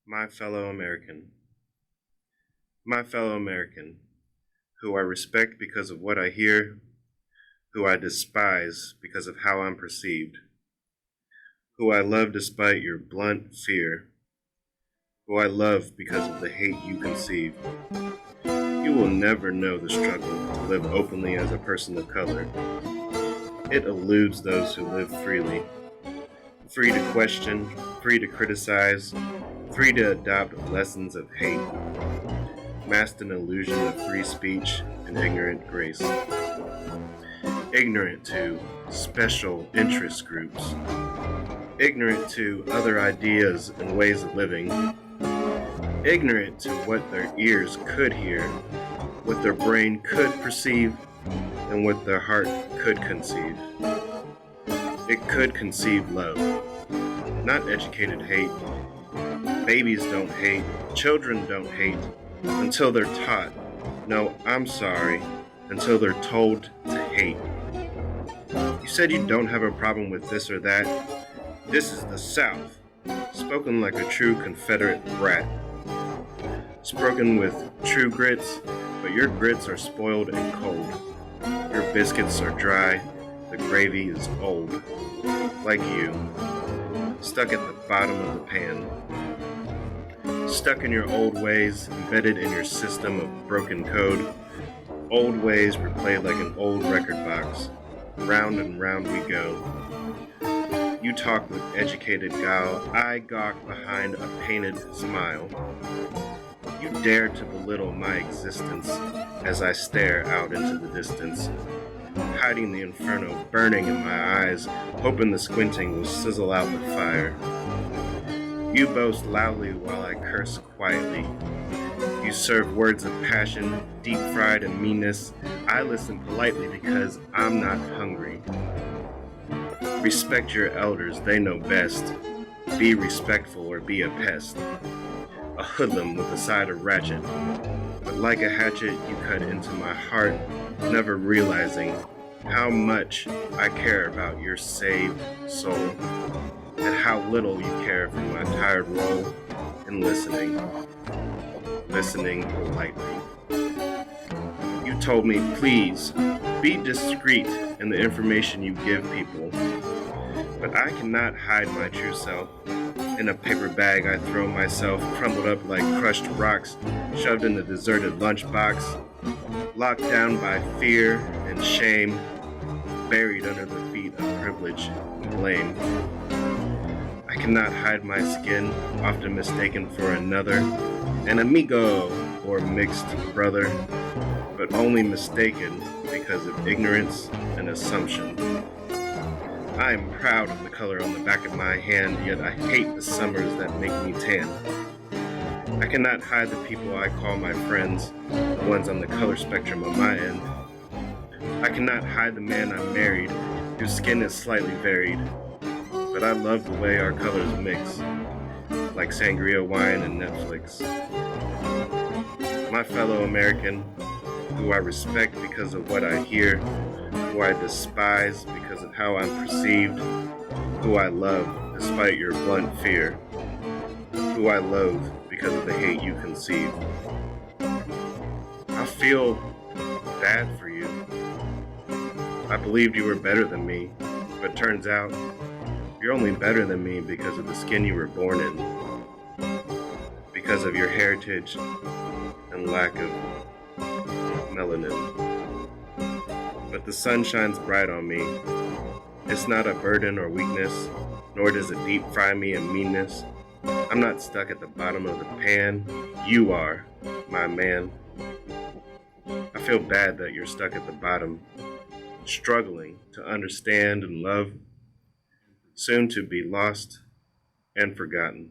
My fellow American. My fellow American, who I respect because of what I hear, who I despise because of how I'm perceived, who I love despite your blunt fear, who I love because of the hate you conceive. You will never know the struggle to live openly as a person of color. It eludes those who live freely, free to question, free to criticize, free to adopt lessons of hate, masked an illusion of free speech and ignorant grace. Ignorant to special interest groups, ignorant to other ideas and ways of living, ignorant to what their ears could hear, what their brain could perceive, and what their heart could conceive. It could conceive love, not educated hate. Babies don't hate, children don't hate, until they're taught, no, I'm sorry, until they're told to hate. You said you don't have a problem with this or that. This is the South, spoken like a true Confederate brat. Spoken with true grits, but your grits are spoiled and cold. Your biscuits are dry, the gravy is old. Like you, stuck at the bottom of the pan. Stuck in your old ways, embedded in your system of broken code. Old ways replayed like an old record box. Round and round we go. You talk with educated guile, I gawk behind a painted smile. You dare to belittle my existence as I stare out into the distance, hiding the inferno burning in my eyes, hoping the squinting will sizzle out the fire. You boast loudly while I curse quietly. You serve words of passion, deep-fried in meanness. I listen politely because I'm not hungry. Respect your elders, they know best. Be respectful or be a pest. A hoodlum with a side of ratchet. But like a hatchet, you cut into my heart, never realizing how much I care about your saved soul, and how little you care for my tired role in listening politely. You told me, please, be discreet in the information you give people, but I cannot hide my true self. In a paper bag I throw myself, crumbled up like crushed rocks, shoved in the deserted lunchbox, locked down by fear and shame, buried under the feet of privilege and blame. I cannot hide my skin, often mistaken for another, an amigo or mixed brother, but only mistaken because of ignorance and assumption. I am proud of the color on the back of my hand, yet I hate the summers that make me tan. I cannot hide the people I call my friends, the ones on the color spectrum on my end. I cannot hide the man I married, whose skin is slightly varied, but I love the way our colors mix, like sangria wine and Netflix. My fellow American, who I respect because of what I hear, who I despise because of how I'm perceived, who I love despite your blunt fear, who I loathe because of the hate you conceive. I feel bad for you. I believed you were better than me, but turns out you're only better than me because of the skin you were born in, because of your heritage and lack of melanin. But the sun shines bright on me. It's not a burden or weakness, nor does it deep fry me in meanness. I'm not stuck at the bottom of the pan. You are, my man. I feel bad that you're stuck at the bottom, struggling to understand and love, soon to be lost and forgotten.